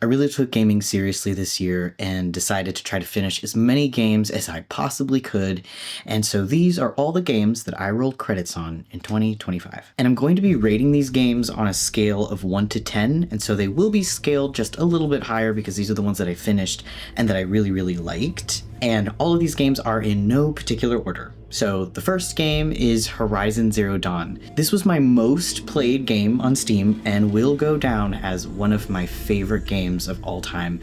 I really took gaming seriously this year and decided to try to finish as many games as I possibly could. And so these are all the games that I rolled credits on in 2025. And I'm going to be rating these games on a scale of 1 to 10. And so they will be scaled just a little bit higher because these are the ones that I finished and that I really, really liked. And all of these games are in no particular order. So the first game is Horizon Zero Dawn. This was my most played game on Steam and will go down as one of my favorite games of all time.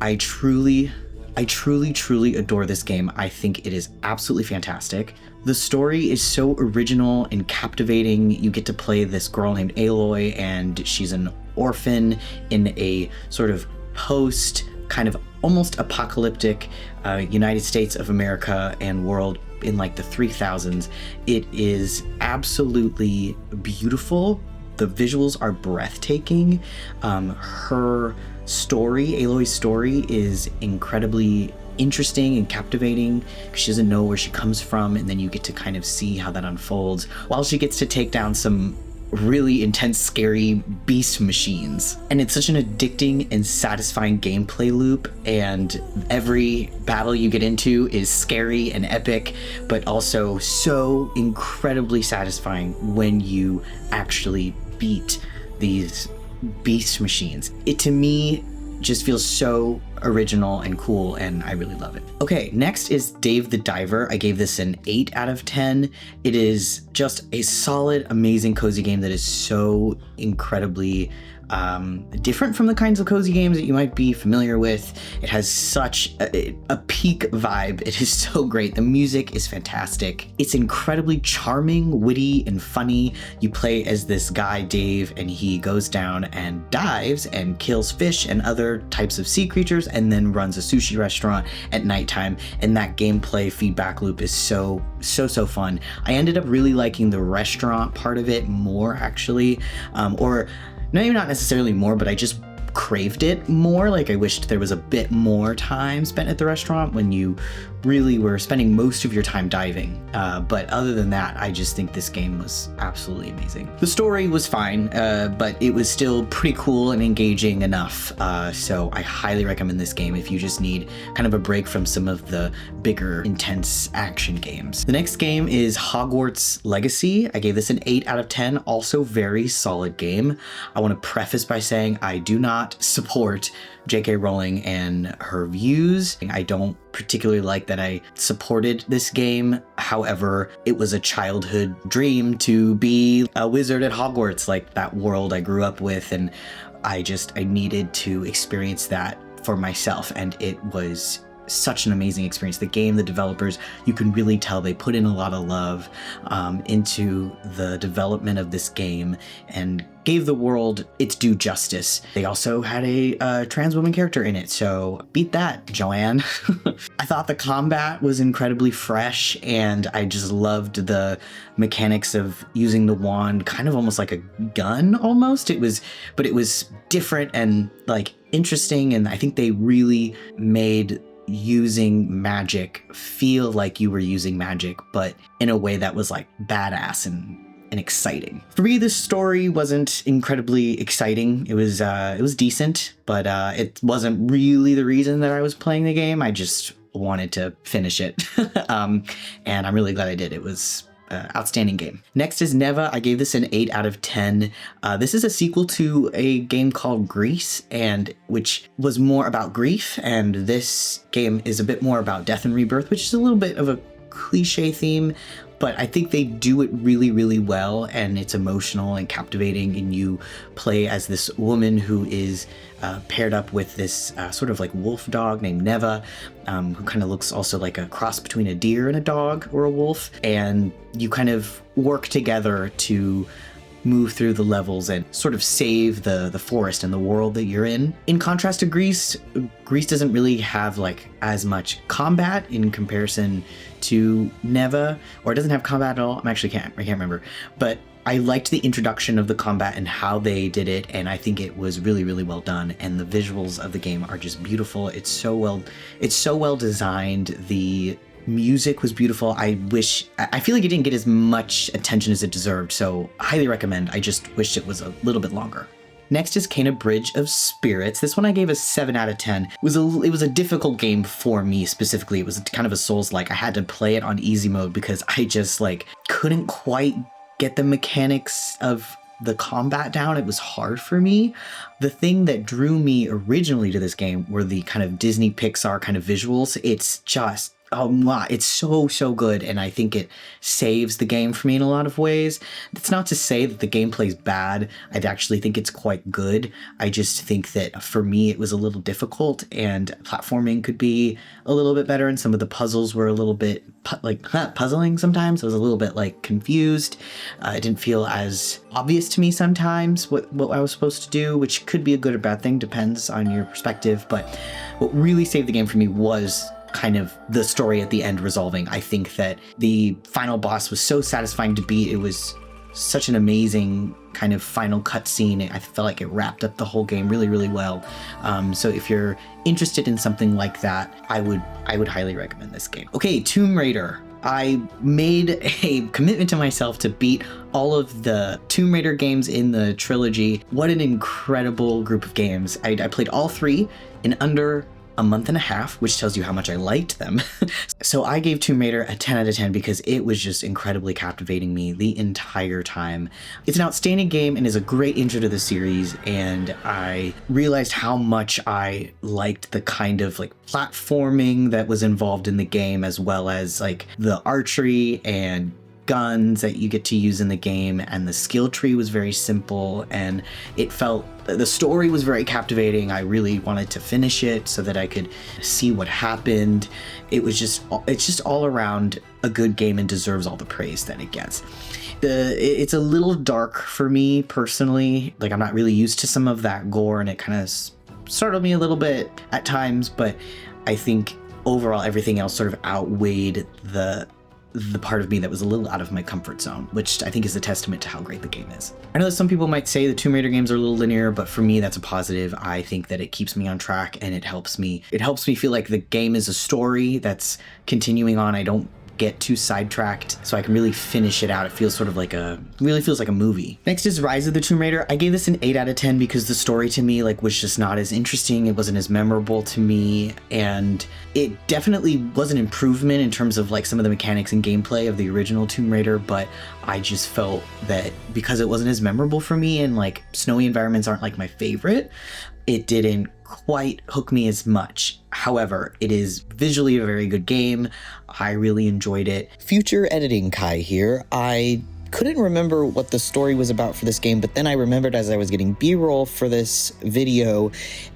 I truly adore this game. I think it is absolutely fantastic. The story is so original and captivating. You get to play this girl named Aloy, and she's an orphan in a sort of post kind of almost apocalyptic United States of America and world in like the 3000s. It is absolutely beautiful. The visuals are breathtaking. Her story, Aloy's story, is incredibly interesting and captivating because she doesn't know where she comes from, and then you get to kind of see how that unfolds while she gets to take down some really intense, scary beast machines. And it's such an addicting and satisfying gameplay loop, and every battle you get into is scary and epic, but also so incredibly satisfying when you actually beat these beast machines. It, to me, just feels so original and cool, and I really love it. Okay, next is Dave the Diver. I gave this an 8 out of 10. It is just a solid, amazing, cozy game that is so incredibly different from the kinds of cozy games that you might be familiar with. It has such a peak vibe. It is so great. The music is fantastic. It's incredibly charming, witty, and funny. You play as this guy, Dave, and he goes down and dives and kills fish and other types of sea creatures, and then runs a sushi restaurant at nighttime. And that gameplay feedback loop is so fun. I ended up really liking the restaurant part of it more, actually, or maybe not necessarily more, but I just craved it more. Like, I wished there was a bit more time spent at the restaurant when you really were spending most of your time diving. But other than that, I just think this game was absolutely amazing. The story was fine, but it was still pretty cool and engaging enough. So I highly recommend this game if you just need kind of a break from some of the bigger, intense action games. The next game is Hogwarts Legacy. I gave this an 8 out of 10. Also very solid game. I want to preface by saying I do not support J.K. Rowling and her views. I don't particularly like that I supported this game. However, it was a childhood dream to be a wizard at Hogwarts, like that world I grew up with, and I needed to experience that for myself, and it was such an amazing experience. The game, the developers, you can really tell they put in a lot of love into the development of this game and gave the world its due justice. They also had a trans woman character in it, so beat that, Joanne. I thought the combat was incredibly fresh, and I just loved the mechanics of using the wand, kind of almost like a gun almost. It was different and like interesting, and I think they really made using magic feel like you were using magic, but in a way that was like badass and exciting. For me, this story wasn't incredibly exciting. It was decent, but it wasn't really the reason that I was playing the game. I just wanted to finish it. And I'm really glad I did. It was outstanding game. Next is Neva. I gave this an 8 out of 10. This is a sequel to a game called Grease, and which was more about grief, and this game is a bit more about death and rebirth, which is a little bit of a cliche theme, but I think they do it really, really well, and it's emotional and captivating, and you play as this woman who is paired up with this sort of like wolf dog named Neva, who kind of looks also like a cross between a deer and a dog or a wolf, and you kind of work together to move through the levels and sort of save the forest and the world that you're in. In contrast to Grease doesn't really have like as much combat in comparison to Neva, or it doesn't have combat at all. I can't remember, but I liked the introduction of the combat and how they did it, and I think it was really, really well done, and the visuals of the game are just beautiful. It's so well designed. The music was beautiful. I feel like it didn't get as much attention as it deserved, so highly recommend. I just wish it was a little bit longer. Next is Kena Bridge of Spirits. This one I gave a 7 out of 10. It was a difficult game for me specifically. It was kind of a Souls-like. I had to play it on easy mode because I just like couldn't quite get the mechanics of the combat down. It was hard for me. The thing that drew me originally to this game were the kind of Disney Pixar kind of visuals. It's just, oh my, it's so good, and I think it saves the game for me in a lot of ways. That's not to say that the gameplay's bad. I'd actually think it's quite good. I just think that for me it was a little difficult, and platforming could be a little bit better, and some of the puzzles were a little bit puzzling sometimes. I was a little bit like confused. It didn't feel as obvious to me sometimes what I was supposed to do, which could be a good or bad thing, depends on your perspective. But what really saved the game for me was kind of the story at the end resolving. I think that the final boss was so satisfying to beat. It was such an amazing kind of final cutscene. I felt like it wrapped up the whole game really well. So if you're interested in something like that, I would highly recommend this game. Okay, Tomb Raider. I made a commitment to myself to beat all of the Tomb Raider games in the trilogy. What an incredible group of games. I played all 3 in under a month and a half, which tells you how much I liked them. So I gave Tomb Raider a 10 out of 10 because it was just incredibly captivating me the entire time. It's an outstanding game and is a great intro to the series, and I realized how much I liked the kind of like platforming that was involved in the game, as well as like the archery and guns that you get to use in the game, and the skill tree was very simple, and it felt, the story was very captivating. I really wanted to finish it so that I could see what happened. It's just all around a good game and deserves all the praise that it gets. It's a little dark for me personally. Like, I'm not really used to some of that gore, and it kind of startled me a little bit at times, but I think overall everything else sort of outweighed the part of me that was a little out of my comfort zone, which I think is a testament to how great the game is. I know that some people might say the Tomb Raider games are a little linear, but for me that's a positive. I think that it keeps me on track, and it helps me feel like the game is a story that's continuing on. I don't get too sidetracked, so I can really finish it out. It feels sort of like really feels like a movie. Next is Rise of the Tomb Raider. I gave this an 8 out of 10 because the story to me was just not as interesting. It wasn't as memorable to me, and it definitely was an improvement in terms of like some of the mechanics and gameplay of the original Tomb Raider, but I just felt that because it wasn't as memorable for me, and like snowy environments aren't like my favorite, it didn't quite hook me as much. However, it is visually a very good game. I really enjoyed it. Future editing Kai here. I couldn't remember what the story was about for this game, but then I remembered as I was getting B-roll for this video,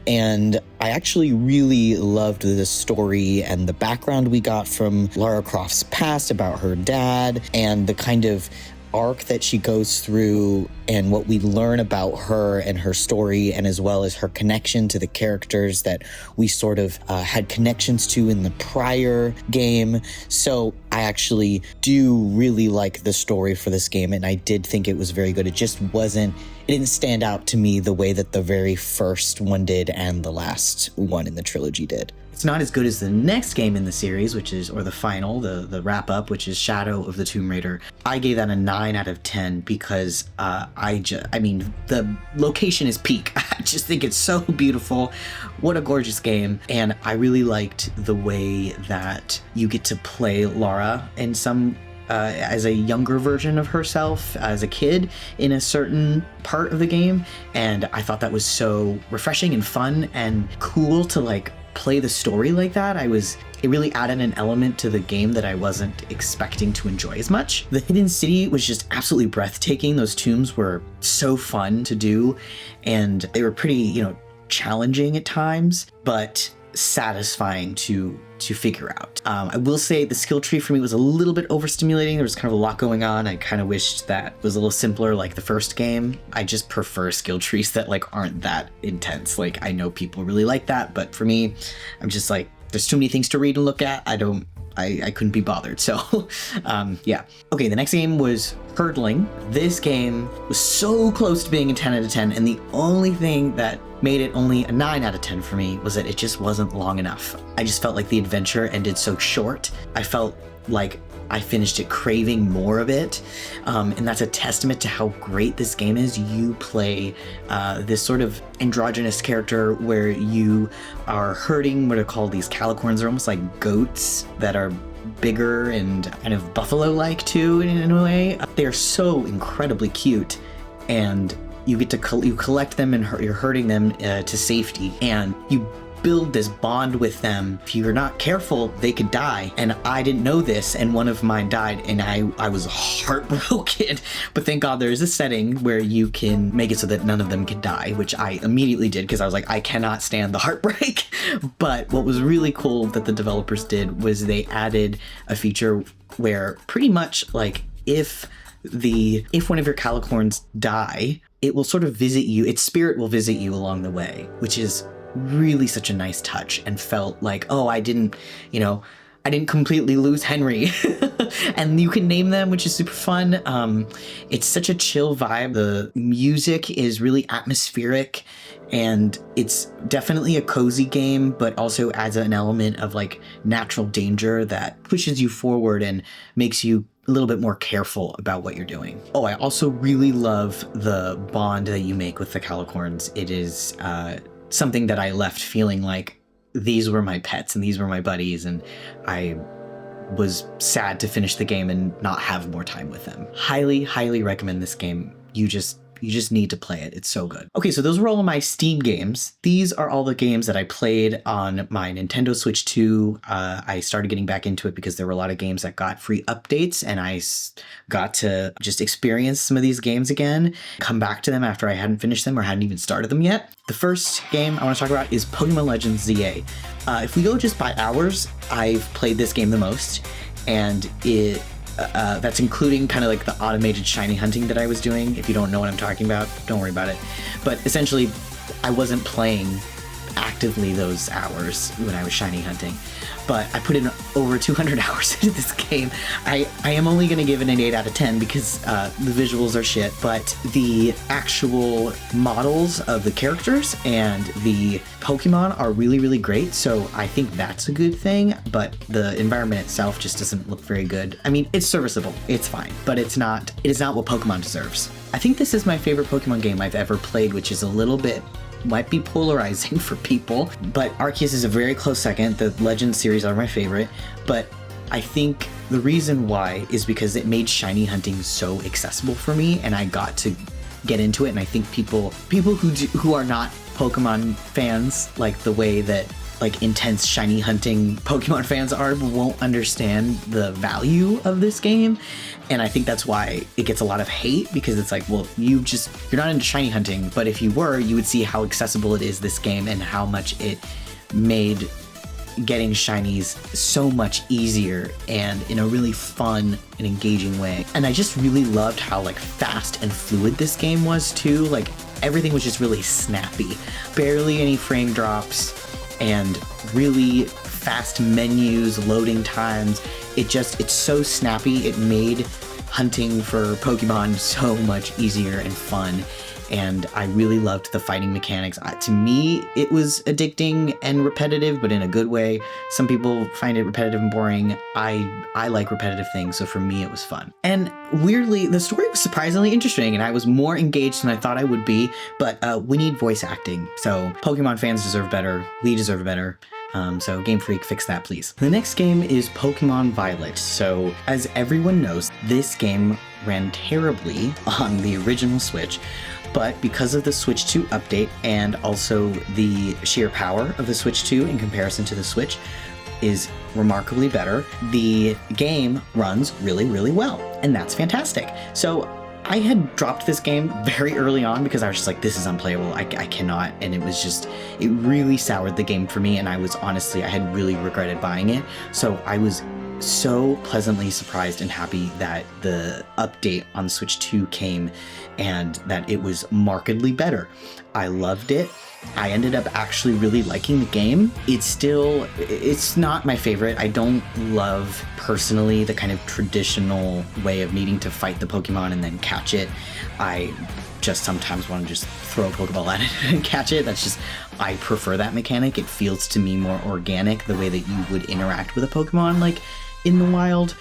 and I actually really loved the story and the background we got from Lara Croft's past about her dad, and the kind of arc that she goes through and what we learn about her and her story, and as well as her connection to the characters that we sort of had connections to in the prior game. So I actually do really like the story for this game, and I did think it was very good. It didn't stand out to me the way that the very first one did and the last one in the trilogy did. It's not as good as the next game in the series, or the final, the wrap-up, which is Shadow of the Tomb Raider. I gave that a 9 out of 10 because the location is peak. I just think it's so beautiful. What a gorgeous game. And I really liked the way that you get to play Lara in some as a younger version of herself as a kid in a certain part of the game. And I thought that was so refreshing and fun and cool to like play the story like that. It really added an element to the game that I wasn't expecting to enjoy as much. The Hidden City was just absolutely breathtaking. Those tombs were so fun to do, and they were pretty, challenging at times, but satisfying to figure out. I will say the skill tree for me was a little bit overstimulating. There was kind of a lot going on. I kind of wished that it was a little simpler like the first game. I just prefer skill trees that like aren't that intense. Like, I know people really like that, but for me, I'm just like, there's too many things to read and look at. I couldn't be bothered. So, yeah. Okay, the next game was Herdling. This game was so close to being a 10 out of 10, and the only thing that made it only a 9 out of 10 for me was that it just wasn't long enough. I just felt like the adventure ended so short. I felt like I finished it craving more of it. And that's a testament to how great this game is. You play this sort of androgynous character where you are herding what are called these calicorns. They're almost like goats that are bigger and kind of buffalo-like too in a way. They're so incredibly cute, and you get to you collect them and you're herding them to safety, and you build this bond with them. If you're not careful, they could die, and I didn't know this, and one of mine died, and I was heartbroken. But thank God there is a setting where you can make it so that none of them can die, which I immediately did because I was like, I cannot stand the heartbreak. But what was really cool that the developers did was they added a feature where pretty much like if one of your calicorns die, it will sort of visit you, its spirit will visit you along the way, which is really such a nice touch, and felt like, oh, I didn't completely lose Henry. And you can name them, which is super fun. It's such a chill vibe. The music is really atmospheric, and it's definitely a cozy game, but also adds an element of like natural danger that pushes you forward and makes you a little bit more careful about what you're doing. Oh, I also really love the bond that you make with the calicorns. It is something that I left feeling like these were my pets and these were my buddies, and I was sad to finish the game and not have more time with them. Highly, highly recommend this game. You just need to play it. It's so good. Okay, so those were all of my Steam games. These are all the games that I played on my Nintendo Switch 2. I started getting back into it because there were a lot of games that got free updates, and I got to just experience some of these games again, come back to them after I hadn't finished them or hadn't even started them yet. The first game I want to talk about is Pokemon Legends ZA. If we go just by hours, I've played this game the most, and that's including kind of like the automated shiny hunting that I was doing. If you don't know what I'm talking about, don't worry about it. But essentially, I wasn't playing actively those hours when I was shiny hunting, but I put in over 200 hours into this game. I am only going to give it an 8 out of 10 because the visuals are shit, but the actual models of the characters and the Pokemon are really, really great. So I think that's a good thing, but the environment itself just doesn't look very good. I mean, it's serviceable, it's fine, but it is not what Pokemon deserves. I think this is my favorite Pokemon game I've ever played, which is a little bit might be polarizing for people, but Arceus is a very close second. The Legends series are my favorite, but I think the reason why is because it made shiny hunting so accessible for me, and I got to get into it. And I think people who are not Pokemon fans, like the way that like intense shiny hunting Pokemon fans are, won't understand the value of this game. And I think that's why it gets a lot of hate, because it's like, well, you're not into shiny hunting, but if you were, you would see how accessible it is, this game, and how much it made getting shinies so much easier and in a really fun and engaging way. And I just really loved how like fast and fluid this game was too. Like everything was just really snappy, barely any frame drops, and really fast menus, loading times. It's so snappy. It made hunting for Pokemon so much easier and fun. And I really loved the fighting mechanics. To me, it was addicting and repetitive, but in a good way. Some people find it repetitive and boring. I like repetitive things, so for me, it was fun. And weirdly, the story was surprisingly interesting, and I was more engaged than I thought I would be, but we need voice acting. So Pokemon fans deserve better. We deserve better. So Game Freak, fix that, please. The next game is Pokemon Violet. So as everyone knows, this game ran terribly on the original Switch. But because of the Switch 2 update and also the sheer power of the Switch 2 in comparison to the Switch is remarkably better, the game runs really, really well. And that's fantastic. So I had dropped this game very early on because I was just like, this is unplayable. I cannot. And it really soured the game for me. And I had really regretted buying it. So I was so pleasantly surprised and happy that the update on the Switch 2 came and that it was markedly better. I loved it. I ended up actually really liking the game. It's not my favorite. I don't love personally the kind of traditional way of needing to fight the Pokemon and then catch it. I just sometimes want to just throw a Pokeball at it and catch it. I prefer that mechanic. It feels to me more organic, the way that you would interact with a Pokemon. Like in the wild.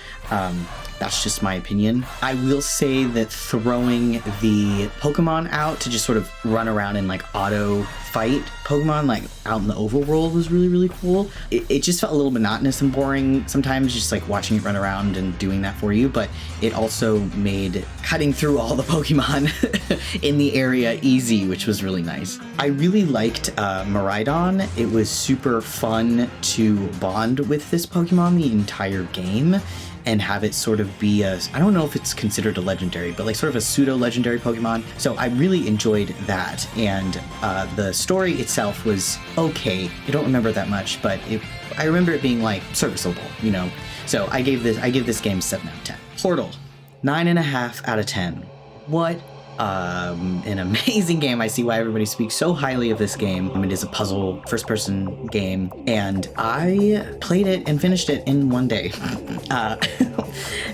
That's just my opinion. I will say that throwing the Pokemon out to just sort of run around and like auto fight Pokemon like out in the overworld was really, really cool. It just felt a little monotonous and boring sometimes, just like watching it run around and doing that for you, but it also made cutting through all the Pokemon in the area easy, which was really nice. I really liked Miraidon. It was super fun to bond with this Pokemon the entire game and have it sort of be a, I don't know if it's considered a legendary, but like sort of a pseudo-legendary Pokemon. So I really enjoyed that, and the story itself was okay. I don't remember that much, but I remember it being like serviceable, you know? So I give this game 7 out of 10. Portal, 9.5 out of 10. What an amazing game. I see why everybody speaks so highly of this game. It is a puzzle first-person game, and I played it and finished it in one day.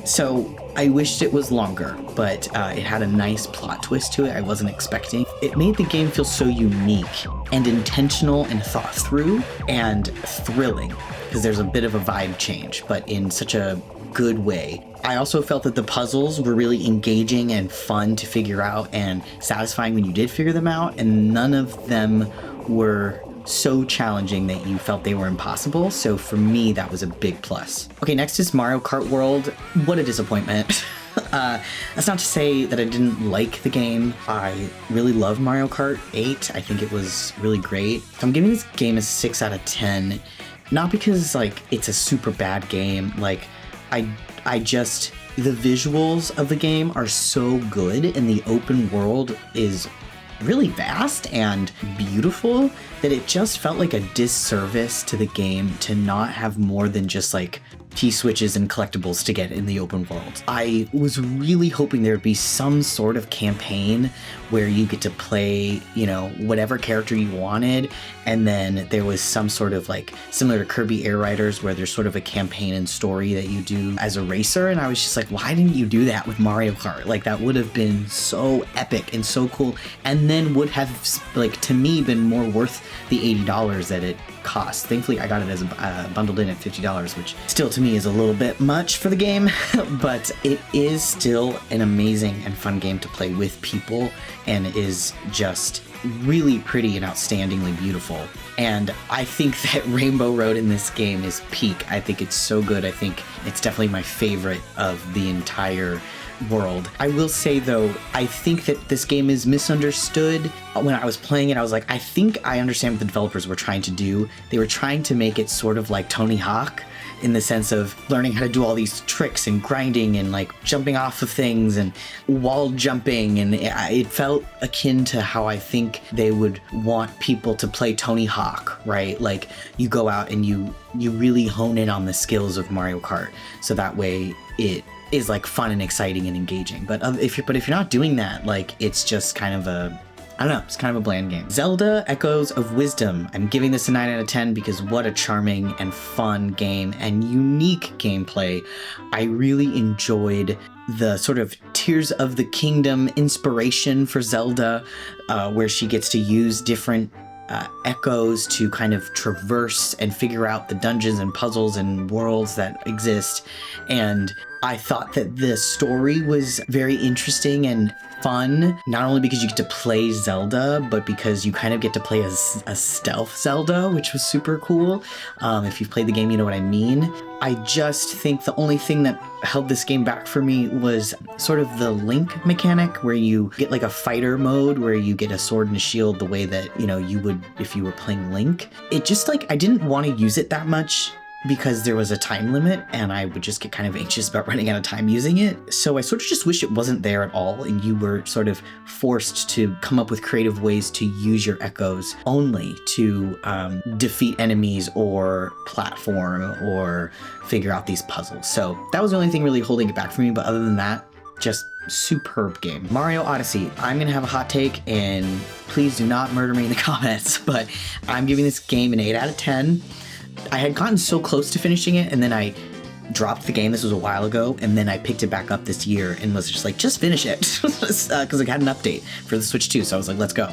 So I wished it was longer, but it had a nice plot twist to it I wasn't expecting. It made the game feel so unique and intentional and thought through and thrilling, because there's a bit of a vibe change, but in such a good way. I also felt that the puzzles were really engaging and fun to figure out and satisfying when you did figure them out, and none of them were so challenging that you felt they were impossible. So for me, that was a big plus. Okay, next is Mario Kart World. What a disappointment. That's not to say that I didn't like the game. I really love Mario Kart 8. I think it was really great. I'm giving this game a 6 out of 10, not because like it's a super bad game. Like I just, the visuals of the game are so good, and the open world is really vast and beautiful that it just felt like a disservice to the game to not have more than just like T-switches and collectibles to get in the open world. I was really hoping there would be some sort of campaign where you get to play, you know, whatever character you wanted, and then there was some sort of like similar to Kirby Air Riders where there's sort of a campaign and story that you do as a racer, and I was just like, why didn't you do that with Mario Kart? Like, that would have been so epic and so cool, and then would have, like, to me, been more worth the $80 that it cost. Thankfully, I got it as bundled in at $50, which still to me is a little bit much for the game, but it is still an amazing and fun game to play with people, and is just really pretty and outstandingly beautiful. And I think that Rainbow Road in this game is peak. I think it's so good. I think it's definitely my favorite of the entire world. I will say though, I think that this game is misunderstood. When I was playing it, I was like, I think I understand what the developers were trying to do. They were trying to make it sort of like Tony Hawk, in the sense of learning how to do all these tricks and grinding and like jumping off of things and wall jumping, and it felt akin to how I think they would want people to play Tony Hawk, right? Like, you go out and you really hone in on the skills of Mario Kart, so that way it is like fun and exciting and engaging. But if you're not doing that, like, it's just kind of a, I don't know, it's kind of a bland game. Zelda Echoes of Wisdom. I'm giving this a 9 out of 10 because what a charming and fun game and unique gameplay. I really enjoyed the sort of Tears of the Kingdom inspiration for Zelda, where she gets to use different echoes to kind of traverse and figure out the dungeons and puzzles and worlds that exist. And I thought that the story was very interesting and fun, not only because you get to play Zelda, but because you kind of get to play as a stealth Zelda, which was super cool. If you've played the game, you know what I mean. I just think the only thing that held this game back for me was sort of the Link mechanic, where you get like a fighter mode where you get a sword and a shield the way that, you know, you would if you were playing Link. It just, like, I didn't want to use it that much because there was a time limit and I would just get kind of anxious about running out of time using it. So I sort of just wish it wasn't there at all, and you were sort of forced to come up with creative ways to use your echoes only to defeat enemies or platform or figure out these puzzles. So that was the only thing really holding it back for me, but other than that, just superb game. Mario Odyssey. I'm gonna have a hot take, and please do not murder me in the comments, but I'm giving this game an 8 out of 10. I had gotten so close to finishing it, and then I dropped the game. This was a while ago, and then I picked it back up this year and was just like, just finish it, because I had an update for the Switch 2, so I was like, let's go.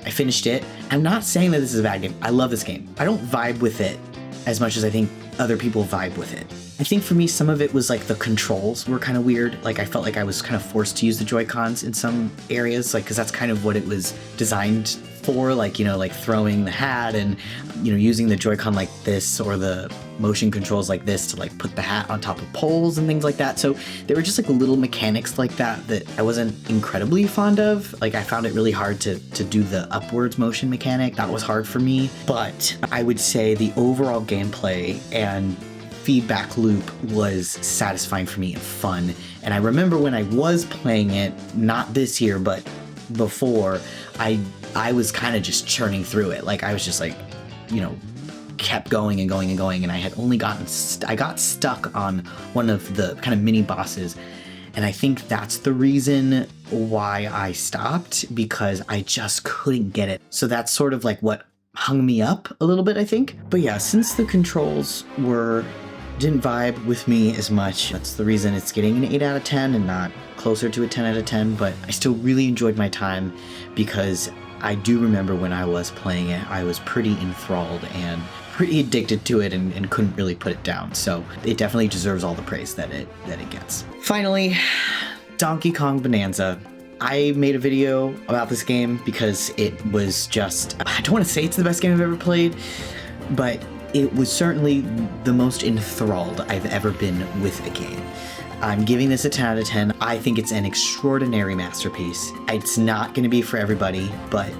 I finished it. I'm not saying that this is a bad game. I love this game. I don't vibe with it as much as I think other people vibe with it. I think for me, some of it was like the controls were kind of weird. Like I felt like I was kind of forced to use the Joy-Cons in some areas, like, cause that's kind of what it was designed for, like, you know, like throwing the hat and, you know, using the Joy-Con like this, or the motion controls like this to like put the hat on top of poles and things like that. So there were just like little mechanics like that that I wasn't incredibly fond of. Like I found it really hard to do the upwards motion mechanic. That was hard for me. But I would say the overall gameplay and feedback loop was satisfying for me and fun. And I remember when I was playing it, not this year, but before, I was kind of just churning through it. Like I was just like, you know, kept going and going and going, and I had only I got stuck on one of the kind of mini bosses, and I think that's the reason why I stopped, because I just couldn't get it. So that's sort of like what hung me up a little bit, I think. But yeah, since the controls didn't vibe with me as much, that's the reason it's getting an 8 out of 10 and not closer to a 10 out of 10, but I still really enjoyed my time, because I do remember when I was playing it, I was pretty enthralled and pretty addicted to it, and couldn't really put it down. So it definitely deserves all the praise that it gets. Finally, Donkey Kong Bonanza. I made a video about this game because it was just, I don't want to say it's the best game I've ever played, but it was certainly the most enthralled I've ever been with a game. I'm giving this a 10 out of 10. I think it's an extraordinary masterpiece. It's not going to be for everybody, but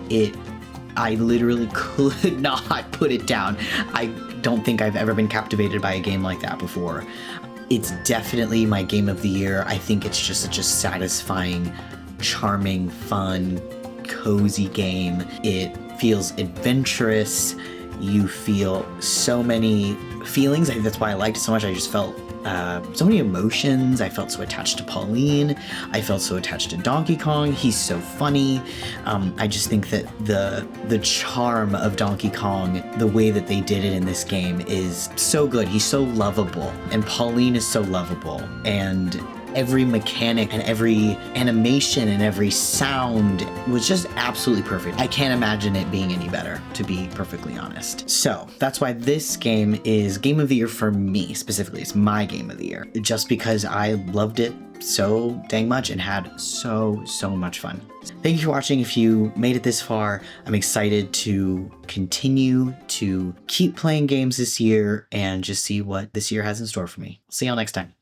I literally could not put it down. I don't think I've ever been captivated by a game like that before. It's definitely my game of the year. I think it's just such a satisfying, charming, fun, cozy game. It feels adventurous. You feel so many feelings. I think that's why I liked it so much. I just felt so many emotions. I felt so attached to Pauline. I felt so attached to Donkey Kong. He's so funny. I just think that the charm of Donkey Kong, the way that they did it in this game, is so good. He's so lovable, and Pauline is so lovable, and every mechanic and every animation and every sound was just absolutely perfect. I can't imagine it being any better, to be perfectly honest. So that's why this game is game of the year for me specifically. It's my game of the year, just because I loved it so dang much and had so much fun. Thank you for watching. If you made it this far, I'm excited to continue to keep playing games this year and just see what this year has in store for me. See y'all next time.